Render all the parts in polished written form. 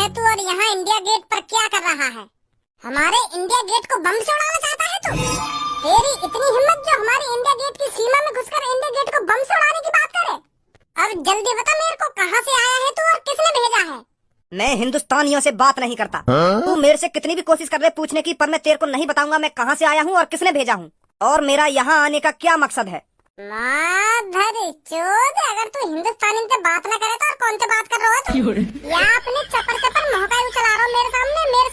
है तू और यहाँ इंडिया गेट पर क्या कर रहा है? हमारे इंडिया गेट को बम से उड़ाना चाहता है तू? तेरी इतनी हिम्मत जो हमारी इंडिया गेट की सीमा में घुसकर इंडिया गेट को बम से उड़ाने की बात करे? अब जल्दी बता मेरे को, कहाँ से आया है तू और किसने भेजा है? मैं हिंदुस्तानियों से बात नहीं करता। तू मेरे से कितनी भी कोशिश कर ले पूछने की, पर मैं तेरे को नहीं बताऊंगा मैं कहाँ से आया हूँ और किसने भेजा हूँ और मेरा यहाँ आने का क्या मकसद है। माधरी चोद, अगर तू हिंदुस्तानी से बात न करे तो और कौन से बात कर रहा है तू? या अपने चपर चपर मोहकाई चला रहा हो मेरे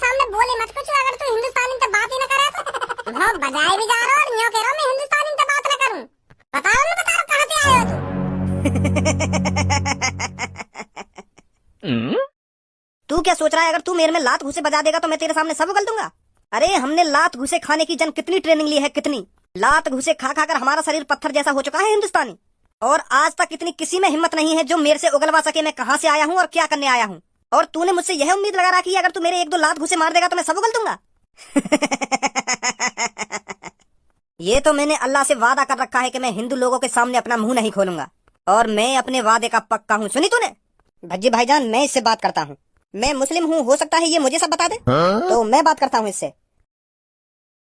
सामने बोले मत कुछ। अगर तू हिंदुस्तानी से बात ही न करे तो वो बजाए भी जा रहा और यूँ कह रहा मैं हिंदुस्तानी से बात न करूँ। बता कहाँ से आए हो तू? तू क्या सोच रहा है अगर तू मेरे में लात घुसे बजा देगा तो मैं तेरे सामने सब उगल दूंगा? अरे हमने लात घुसे खाने की जन कितनी ट्रेनिंग ली है, कितनी लात घुसे खा खा कर हमारा शरीर पत्थर जैसा हो चुका है हिंदुस्तानी। और आज तक इतनी किसी में हिम्मत नहीं है जो मेरे से उगलवा सके मैं कहाँ से आया हूँ और क्या करने आया हूँ। और तूने मुझसे यह उम्मीद लगा रखी है अगर तू मेरे एक दो लात घुसे मार देगा तो मैं सब उगल दूंगा। ये तो मैंने अल्लाह से वादा कर रखा है कि मैं हिंदू लोगों के सामने अपना मुंह नहीं खोलूंगा और मैं अपने वादे का पक्का हूँ। सुनी तूने? भज्जी भाईजान, मैं इससे बात करता हूँ। मैं मुस्लिम हूँ, हो सकता है ये मुझे सब बता दे। तो मैं बात करता हूँ इससे।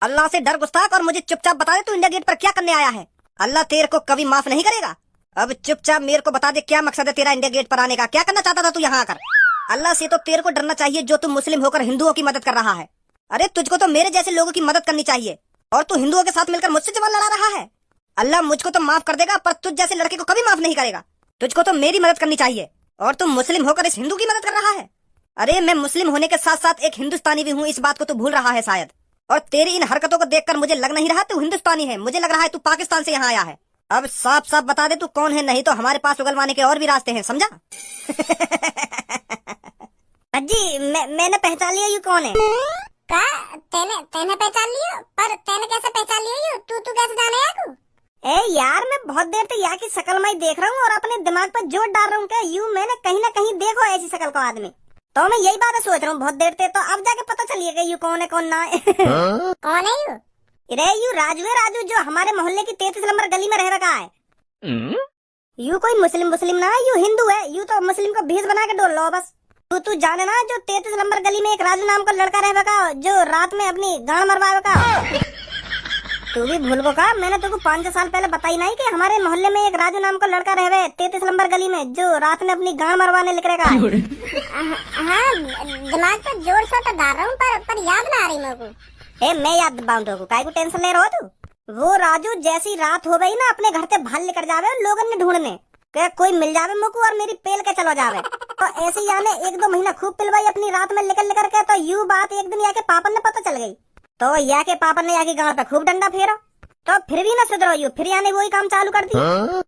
अल्लाह से डर गुस्ताख और मुझे चुपचाप बता दे तू इंडिया गेट पर क्या करने आया है। अल्लाह तेरे को कभी माफ नहीं करेगा। अब चुपचाप मेरे को बता दे क्या मकसद है तेरा इंडिया गेट पर आने का, क्या करना चाहता था तू यहाँ आकर? अल्लाह से तो तेरे को डरना चाहिए जो तू मुस्लिम होकर हिंदुओं की मदद कर रहा है। अरे तुझको तो मेरे जैसे लोगों की मदद करनी चाहिए और तू हिंदुओं के साथ मिलकर मुझसे जवान लड़ा रहा है। अल्लाह मुझको तो माफ कर देगा पर तुझ जैसे लड़के को कभी माफ नहीं करेगा। तुझको तो मेरी मदद करनी चाहिए और तू मुस्लिम होकर इस हिंदू की मदद कर रहा है। अरे मैं मुस्लिम होने के साथ साथ एक हिंदुस्तानी भी हूँ, इस बात को तू भूल रहा है शायद। और तेरी इन हरकतों को देखकर मुझे लग नहीं रहा तू हिंदुस्तानी है, मुझे लग रहा है तू पाकिस्तान से यहाँ आया है। अब साफ साफ बता दे तू कौन है, नहीं तो हमारे पास उगलवाने के और भी रास्ते हैं, समझा? अजी मैंने पहचान लिया यू कौन है। का तेने पहचान लियो? पर तेने कैसे पहचान लियो? तू कैसे जाने याकू? ए यार, मैं बहुत देर से यहाँ की शक्ल मैं देख रहा हूँ और अपने दिमाग पर जोर डाल रहा हूँ क्या यू मैंने कहीं ना कहीं देखो ऐसी शक्ल को आदमी। तो मैं यही बात सोच रहा हूँ बहुत देर से, तो अब जाके पता चलिएगा यू कौन है कौन ना है। कौन है यू? रे यू राजू है, राजू जो हमारे मोहल्ले की 33 नंबर गली में रह रखा है। यू कोई मुस्लिम ना है, यू हिंदू है। यू तो मुस्लिम को भेष बना के डोल लो बस। तू जाने ना जो 33 नंबर गली में एक राजू नाम का लड़का रह रखा जो रात में अपनी गांड मरवा का। तू भी भूल गो का? मैंने तुमको 5 साल पहले बताई नहीं कि हमारे मोहल्ले में एक राजू नाम का लड़का रह रहे 33 नंबर गली में जो रात में अपनी गांड मरवाने निकलेगा। हाँ, दिमाग पर जोर से तो डाल रहा हूँ पर याद ना आ रही मेरे को। मैं याद दिलाऊं को, काहे को टेंशन ले रहा हो तू? वो राजू जैसी रात हो गई ना अपने घर से भाल लेकर जावे लोगन ने ढूंढने के कोई मिल जावे मुझको और मेरी पेल के चलो जावे। तो ऐसे ही आने 1-2 महीना खूब पिलवाई अपनी रात में निकल के। तो यू बात एक दिन याके पापन ने पता चल गई तो या के पापा ने याके गांव पे खूब डंडा फेरा। तो फिर भी ना सुधरो यू, फिर याने वही काम चालू कर दी।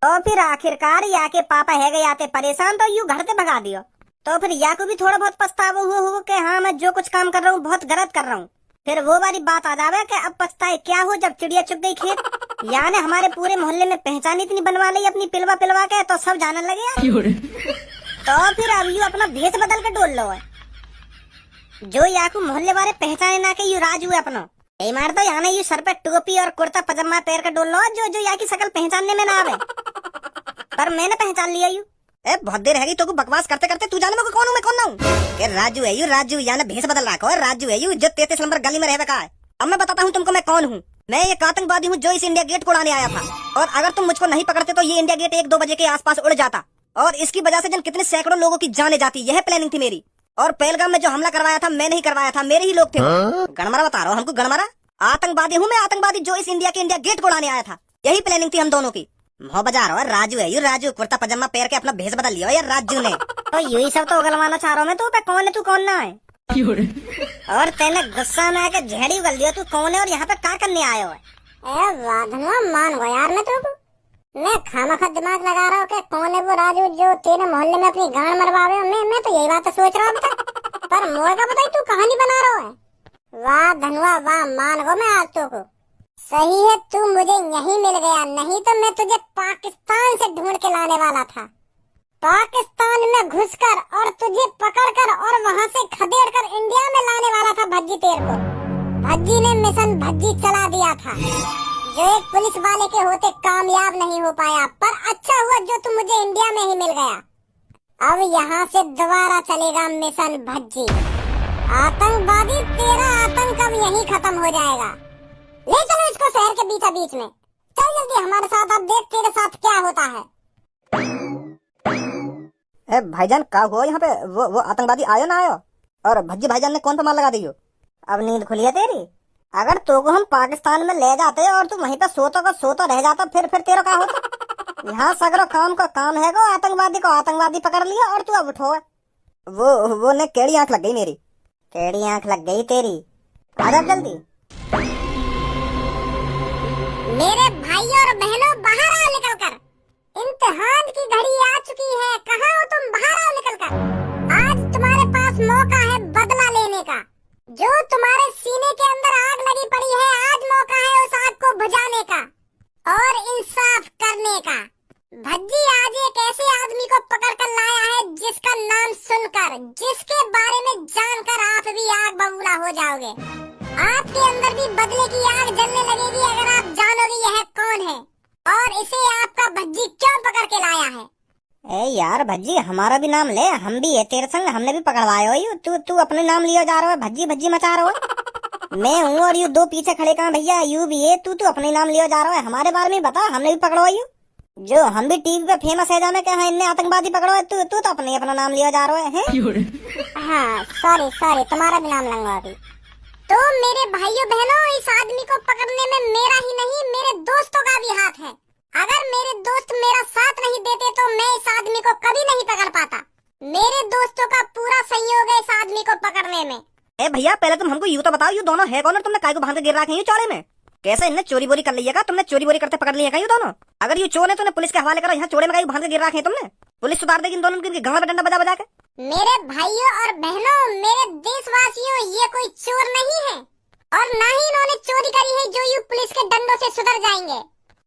तो फिर आखिरकार या के पापा है गए आते परेशान तो यू घर से भगा दियो। तो फिर या को भी थोड़ा बहुत पछतावा हुआ कि हाँ मैं जो कुछ काम कर रहा हूँ बहुत गलत कर रहा हूँ। फिर वो वाली बात आ जावे कि अब पछताए क्या हो जब चिड़िया चुग गई खेत। यानी हमारे पूरे मोहल्ले में पहचान इतनी बनवा ली अपनी पिलवा के तो सब जाने लगे यार। तो फिर अब यू अपना भेष बदल के डोल लो है जो याकू मोहल्ले वाले पहचाने ना के यू राजू है अपना। यही मार दो यानी यू सर पे टोपी और कुर्ता पजामा पैर के डोल लो जो या की शक्ल पहचानने में ना आवे। पर मैंने पहचान लिया यू। ए बहुत देर है तो बकवास करते करते तू जाने में कौन हूँ मैं कौन ना हूँ? राजू है यू, राजू यानी भेष बदल रखा है। राजू है यू जो 33 नंबर गली में रह रखा है। अब मैं बताता हूँ तुमको मैं कौन हूँ। मैं एक आतंकवादी हूँ जो इस इंडिया गेट को उड़ाने आया था और अगर तुम मुझको नहीं पकड़ते तो ये इंडिया गेट 1-2 बजे के आसपास उड़ जाता और इसकी वजह से जन कितने सैकड़ों लोगों की जाने जाती। यह प्लानिंग थी मेरी। और पहलगाम में जो हमला करवाया था मैं नहीं करवाया था, मेरे ही लोग थे। गणमारा बता रहा हूँ हमको, गणमारा आतंकवादी हूँ मैं, आतंकवादी जो इस इंडिया गेट को उड़ाने आया था। यही प्लानिंग थी हम दोनों की। मोह बजा रहा है राजू है यू, राजू कुर्ता पजामा पैर के अपना भेष बदल लिया यार राजू ने। तो यही सब तो उगलवाना चाह रहा हूँ मैं। तो कौन है तू कौन ना है? और तेने गुस्सा में आके झेड़ी उगल दिया। तू कौन है और यहाँ पे क्या करने आए हो? मान गो यार मैं तुमको। मैं खामखा दिमाग लगा रहा हूँ कि कौन है वो राजू जो तेरे मोहल्ले में अपनी गांड मरवावे। मैं तो यही बात सोच रहा हूँ पर मोर का बताई तू कहानी बना रहा है। वाह धनुआ वाह, मान गो मैं आज तो को। सही है तू मुझे यहीं मिल गया, नहीं तो मैं तुझे पाकिस्तान से ढूंढ के लाने वाला था। पाकिस्तान में घुसकर और तुझे पकड़कर और वहाँ से खदेड़ कर इंडिया में लाने वाला था भज्जी तेरे को। भज्जी ने मिशन भज्जी चला दिया था जो एक पुलिस वाले के होते कामयाब नहीं हो पाया। पर अच्छा हुआ जो तू मुझे इंडिया में ही मिल गया। अब यहाँ से दोबारा चलेगा मिशन भज्जी। आतंकवादी, तेरा आतंक अब यहीं खत्म हो जाएगा। ले चलो इसको शहर के बीचा बीच में। चल जल्दी हमारे साथ, अब देख तेरे साथ क्या होता है। भाईजान का हुआ यहाँ पे? वो आतंकवादी आयो ना आयो? और भज्जी भाईजान ने कौन सा मार लगा दी हो? अब नींद खुली है तेरी? अगर तो को हम पाकिस्तान में ले जाते और तू वहीं पे सोता रह जाता, फिर तेरा क्या होता? यहाँ सगरो काम का काम है गो, आतंकवादी को आतंकवादी पकड़ लिया और तू अब उठो। वो ने केड़ी आंख लग गई मेरी। केड़ी आंख लग गई तेरी? आजा जल्दी। मेरे भाइयों और बहनों, बाहर आओ निकल कर। इम्तिहान की घड़ी आ चुकी है, कहाँ हो तुम? बाहर आओ निकल कर। आज तुम्हारे पास मौका है बदला लेने का। जो तुम्हारे सीने के अंदर आग लगी पड़ी है, आज मौका है उस आग को बुझाने का और इंसाफ करने का। भज्जी आज एक ऐसे आदमी को पकड़ कर लाया है जिसका नाम सुनकर, जिसके बारे में जानकर आप भी आग बबूला हो जाओगे। आपके अंदर भी बदले की आग जलने लगेगी अगर आप जानोगे यह कौन है और इसे आपका भज्जी क्यों पकड़ के लाया है। ए यार भज्जी, हमारा भी नाम ले, हम भी है तेरे संग, हमने भी पकड़वाए हो। तू अपने नाम लिया जा रहा है, भज्जी भज्जी मचा रहा हो। मैं हूँ और यू दो पीछे खड़े कहाँ भैया, यू भी है। तू अपने नाम लिया जा रहा है, हमारे बारे में बता, हमने भी पकड़वाई हो। जो हम भी टीवी पे फेमस है जाने क्या है, इनने आतंकवादी पकड़वाए, तू तो अपना नाम लिया जा रहा है। हाँ सॉरी, तुम्हारा भी नाम लूंगा अभी। तो मेरे भाइयों बहनों, इस आदमी को पकड़ने में मेरा ही नहीं मेरे दोस्तों का भी हाथ है। अगर मेरे दोस्त मेरा साथ नहीं देते तो मैं इस आदमी को कभी नहीं पकड़ पाता। मेरे दोस्तों का पूरा सहयोग है इस आदमी को पकड़ने में। ए भैया, पहले तुम हमको यूं तो बताओ, यू दोनों है कौन और तुमने काय को बांध के गिर रखे हैं चौड़े में? कैसे इनने चोरी बोरी कर लिया का? तुमने चोरी बोरी करते पकड़ लिया का यू दोनों? अगर यू चोर है तो पुलिस के हवाले करो। यहाँ चोड़े में काय बांध के गिर रखे हैं तुमने? पुलिस सुधार देगी इन दोनों की गांव में डंडा बजा बजा के। मेरे भाइयों और बहनों, मेरे देशवासियों, ये कोई चोर नहीं है और ना ही इन्होंने चोरी करी है जो यू पुलिस के डंडों से सुधर जाएंगे।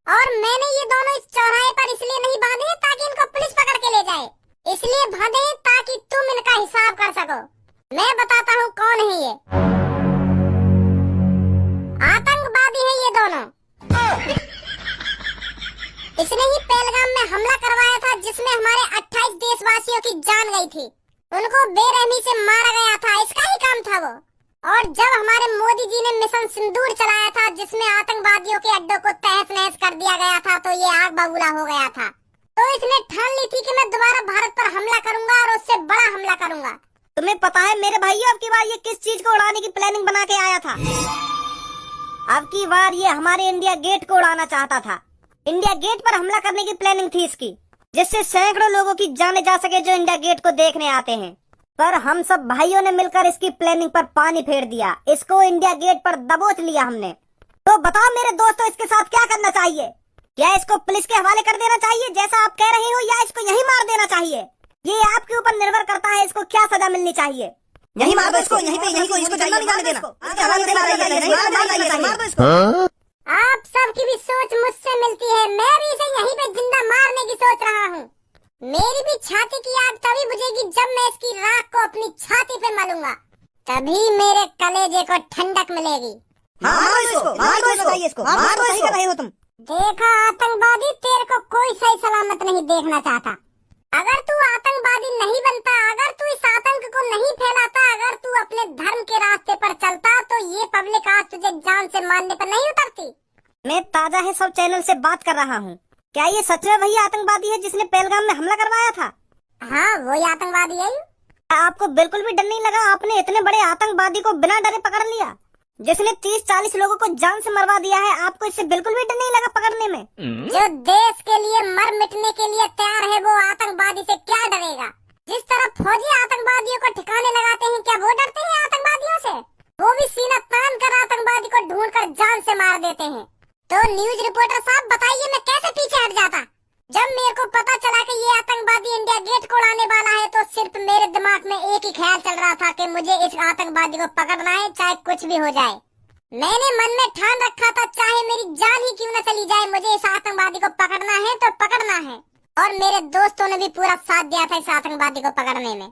और मैंने ये दोनों इस चौराहे पर इसलिए नहीं बांधे ताकि इनको पुलिस पकड़ के ले जाए, इसलिए बांधे ताकि तुम इनका हिसाब कर सको। मैं बताता हूँ कौन है ये। आतंकवादी है ये दोनों। इसने ही पहलगाम में हमला करवाया था जिसमें हमारे 28 देशवासियों की जान गई थी। उनको बेरहमी से मारा गया था, इसका ही काम था वो। और जब हमारे मोदी जी ने मिशन सिंदूर चलाया था जिसमें आतंकवादियों के अड्डों को तहस नहस कर दिया गया था, तो ये आग बबूला हो गया था। तो इसने ठान ली थी कि मैं दोबारा भारत पर हमला करूंगा और उससे बड़ा हमला करूंगा। तुम्हें पता है मेरे भाइयों, अब की बार ये किस चीज को उड़ाने की प्लानिंग बना के आया था? अब की बार ये हमारे इंडिया गेट को उड़ाना चाहता था। इंडिया गेट पर हमला करने की प्लानिंग थी इसकी, जिससे सैकड़ों लोगों की जाने जा सके जो इंडिया गेट को देखने आते हैं। पर हम सब भाइयों ने मिलकर इसकी प्लानिंग पर पानी फेर दिया, इसको इंडिया गेट पर दबोच लिया हमने। तो बताओ मेरे दोस्तों, इसके साथ क्या करना चाहिए? क्या इसको पुलिस के हवाले कर देना चाहिए जैसा आप कह रहे हो, या इसको यहीं मार देना चाहिए? ये आपके ऊपर निर्भर करता है, इसको क्या सजा मिलनी चाहिए। यहीं मार दो इसको, यहीं पे इसको जन्म नहीं जाने देना। आप सबकी भी सोच मुझसे मिलती है, मैं भी इसे यहीं पे जिंदा मारने की सोच रहा हूँ। मेरी भी छाती की आग तभी बुझेगी जब मैं इसकी राख को अपनी छाती पे मलूंगा, तभी मेरे कलेजे को ठंडक मिलेगी। तुम देखा आतंकवादी, तेरे को कोई सही सलामत नहीं देखना चाहता। अगर तू आतंकवादी नहीं बनता, अगर तू इस आतंक को नहीं फैलाता, अगर तू अपने धर्म के रास्ते पर चलता, तो ये पब्लिक आज तुझे जान से मारने पर नहीं उतरती। मैं ताजा है सब चैनल से बात कर रहा हूँ। क्या ये सच में वही आतंकवादी है जिसने पहलगाम में हमला करवाया था? हाँ, वही आतंकवादी है। आपको बिल्कुल भी डर नहीं लगा? आपने इतने बड़े आतंकवादी को बिना डरे पकड़ लिया, जिसने 30-40 लोगों को जान से मरवा दिया है। आपको इससे बिल्कुल भी डर नहीं लगा पकड़ने में? जो देश के लिए मर मिटने के लिए तैयार है वो आतंकवादी से क्या डरेगा? जिस तरह फौजी आतंकवादियों को ठिकाने लगाते हैं, क्या वो डरते हैं आतंकवादियों से? वो भी सीना तान कर आतंकवादी को ढूंढ कर जान से मार देते हैं। तो न्यूज रिपोर्टर साहब बताइए, मैं कैसे पीछे हट जाता? जब मेरे को पता चला कि ये आतंकवादी इंडिया गेट को उड़ाने वाला है, तो सिर्फ मेरे दिमाग में एक ही ख्याल चल रहा था कि मुझे इस आतंकवादी को पकड़ना है, चाहे कुछ भी हो जाए। मैंने मन में ठान रखा था, चाहे मेरी जान ही क्यों न चली जाए, मुझे इस आतंकवादी को पकड़ना है तो पकड़ना है। और मेरे दोस्तों ने भी पूरा साथ दिया था इस आतंकवादी को पकड़ने में।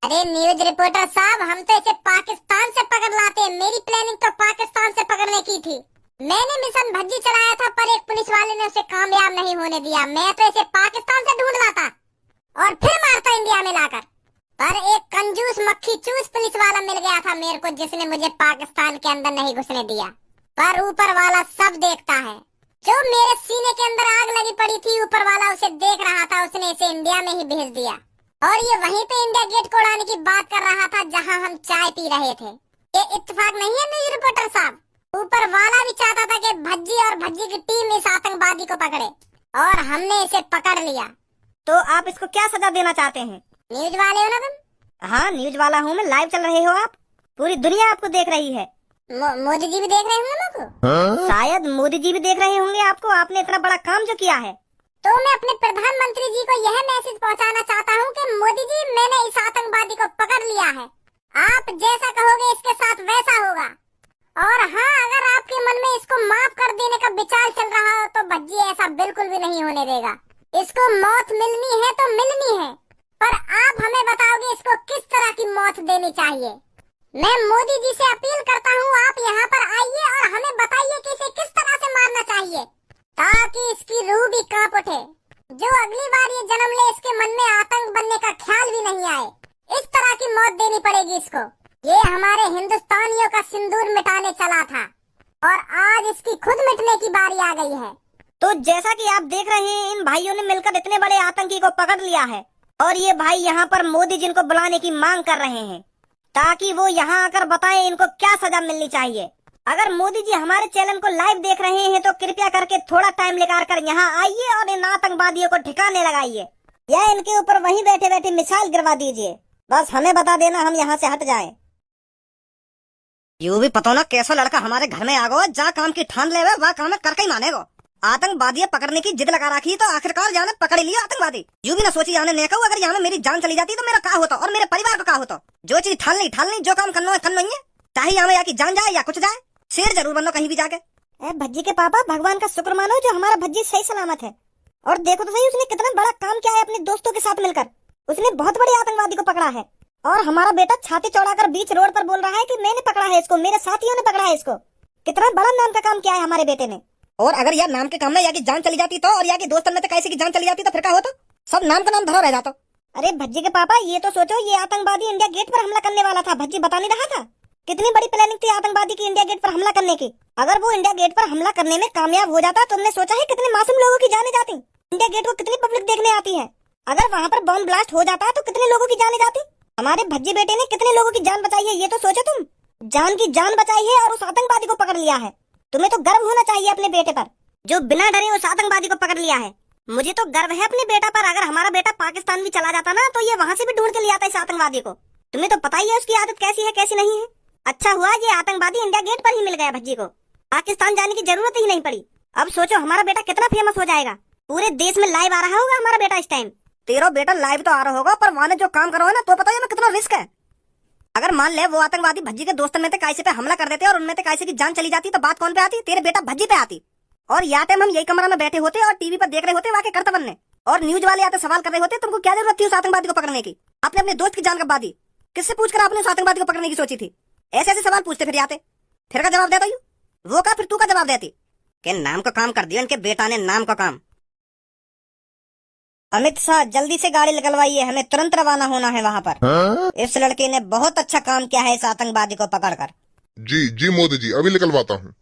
अरे न्यूज रिपोर्टर साहब, हम तो इसे पाकिस्तान से पकड़ लाते। मेरी प्लानिंग तो पाकिस्तान से पकड़ने की थी। मैंने मिशन भज्जी चलाया था, पर एक पुलिस वाले ने उसे कामयाब नहीं होने दिया। मैं तो इसे पाकिस्तान से ढूंढ लाता और फिर मारता इंडिया में लाकर। पर एक कंजूस मक्खी चूस पुलिस वाला मिल गया था मेरे को, जिसने मुझे पाकिस्तान के अंदर नहीं घुसने दिया। पर ऊपर वाला सब देखता है। जो मेरे सीने के अंदर आग लगी पड़ी थी, ऊपर वाला उसे देख रहा था, उसने इसे इंडिया में ही भेज दिया। और ये वहीं पे इंडिया गेट को उड़ाने की बात कर रहा था जहां हम चाय पी रहे थे। ये इत्तेफाक नहीं है न्यूज रिपोर्टर साहब? ऊपर वाला भी चाहता था कि भज्जी और भज्जी की टीम इस आतंकवादी को पकड़े, और हमने इसे पकड़ लिया। तो आप इसको क्या सजा देना चाहते हैं? न्यूज वाले हो ना तुम? हाँ, न्यूज वाला हूँ मैं। लाइव चल रहे हो आप, पूरी दुनिया आपको देख रही है। मोदी जी भी देख रहे होंगे मुझको। शायद मोदी जी भी देख रहे होंगे आपको। आपने इतना बड़ा काम जो किया है। तो मैं अपने प्रधानमंत्री जी को यह मैसेज पहुंचाना चाहता हूं कि मोदी जी, मैंने इस आतंकवादी को पकड़ लिया है। आप जैसा कहोगे इसके साथ वैसा होगा। और हाँ, अगर आपके मन में इसको माफ कर देने का विचार चल रहा हो तो भज्जी ऐसा बिल्कुल भी नहीं होने देगा। इसको मौत मिलनी है तो मिलनी है, पर आप हमें बताओगे इसको किस तरह की मौत देनी चाहिए। मैं मोदी जी से अपील करता हूँ, आप यहाँ पर आइए और हमें बताइए कि इसे किस तरह से मारना चाहिए, ताकि इसकी रूह भी कांप उठे। जो अगली बार ये जन्म ले, इसके मन में आतंक बनने का ख्याल भी नहीं आए। इस तरह की मौत देनी पड़ेगी इसको। ये हमारे हिंदुस्तानियों का सिंदूर मिटाने चला था, और आज इसकी खुद मिटने की बारी आ गई है। तो जैसा कि आप देख रहे हैं, इन भाइयों ने मिलकर इतने बड़े आतंकी को पकड़ लिया है, और ये भाई यहाँ पर मोदी जी को बुलाने की मांग कर रहे हैं, ताकि वो यहाँ आकर बताएं इनको क्या सजा मिलनी चाहिए। अगर मोदी जी हमारे चैनल को लाइव देख रहे हैं तो कृपया करके थोड़ा टाइम निकाल कर यहाँ आइए और इन आतंकवादियों को ठिकाने लगाइए, या इनके ऊपर वहीं बैठे बैठे मिसाइल गिरवा दीजिए। बस हमें बता देना, हम यहाँ से हट जाएं। यूं भी पता ना कैसा लड़का हमारे घर में आ गो, जा काम की ठान ले वह काम करके ही मानेगो। आतंकवादी पकड़ने की जिद लगा रखी तो आखिरकार जाने पकड़ लिया आतंकवादी। यूं भी ना सोची जाने ने कहूं, अगर यहाँ मेरी जान चली जाती तो मेरा क्या होता और मेरे परिवार को क्या होता। जो चीज ठान ली, जो काम करना है, चाहे यहाँ या की जान जाए या कुछ जाए, शेर जरूर बनो कहीं भी जाके। भज्जी के पापा, भगवान का शुक्र मानो जो हमारा भज्जी सही सलामत है। और देखो तो सही, उसने कितना बड़ा काम किया है अपने दोस्तों के साथ मिलकर। उसने बहुत बड़े आतंकवादी को पकड़ा है, और हमारा बेटा छाती चौड़ाकर बीच रोड पर बोल रहा है कि मैंने पकड़ा है इसको, मेरे साथियों ने पकड़ा है इसको। कितना बड़ा नाम का काम किया है हमारे बेटे ने। और अगर यह नाम के काम में या की जान चली जाती तो, और या की दोस्तों में कैसे की जान चली जाती तो फिर क्या होता? सब नाम का नाम धरा रह जाता। अरे भज्जी के पापा, ये तो सोचो, ये आतंकवादी इंडिया गेट पर हमला करने वाला था। भज्जी बता नहीं रहा था कितनी बड़ी प्लानिंग थी आतंकवादी की इंडिया गेट पर हमला करने की। अगर वो इंडिया गेट पर हमला करने में कामयाब हो जाता, तुमने सोचा है कितने मासूम लोगों की जाने जाती। इंडिया गेट को कितनी पब्लिक देखने आती है। अगर वहाँ पर बॉम्ब ब्लास्ट हो जाता तो कितने लोगों की जाने जाती। हमारे भज्जी बेटे ने कितने लोगों की जान बचाई है, ये तो सोचो तुम। जान की जान बचाई है और उस आतंकवादी को पकड़ लिया है। तुम्हें तो गर्व होना चाहिए अपने बेटे पर, जो बिना डरे उस आतंकवादी को पकड़ लिया है। मुझे तो गर्व है अपने बेटा पर। अगर हमारा बेटा पाकिस्तान भी चला जाता ना, तो ये वहाँ से भी ढूंढ के ले आता इस आतंकवादी को। तुम्हें तो पता ही है उसकी आदत कैसी है कैसी नहीं है। अच्छा हुआ ये आतंकवादी इंडिया गेट पर ही मिल गया भज्जी को, पाकिस्तान जाने की जरूरत ही नहीं पड़ी। अब सोचो हमारा बेटा कितना फेमस हो जाएगा, पूरे देश में लाइव आ रहा होगा हमारा बेटा इस टाइम। तेरा बेटा लाइव तो आ रहा होगा, पर वहाँ जो काम करो ना, तो पता है ना कितना रिस्क है। अगर मान ले वो आतंकवादी भज्जी के दोस्तों में कैसे पे हमला कर देते और उनमें कैसे की जान चली जाती, तो बात कौन पे आती? तेरे बेटा भज्जी पे आती। और या टाइम हम यही कमरा में बैठे होते और टीवी पर देख रहे होते वाकई करतब बनने, और न्यूज वाले आते सवाल कर रहे होते, तुमको क्या जरूरत थी उस आतंकवादी को पकड़ने की? आपने अपने दोस्त की जान कब दी? किससे पूछकर आपने उस आतंकवादी को पकड़ने की सोची थी? ऐसे ऐसे सवाल पूछते फिर आते, फिर का जवाब देता यू, वो का फिर तू का जवाब देती कि नाम का काम कर दिया इनके बेटा ने, नाम का काम। अमित शाह, जल्दी से गाड़ी निकलवाइए, हमें तुरंत रवाना होना है वहाँ पर। इस लड़के ने बहुत अच्छा काम किया है इस आतंकवादी को पकड़कर। जी मोदी जी, अभी निकलवाता हूँ।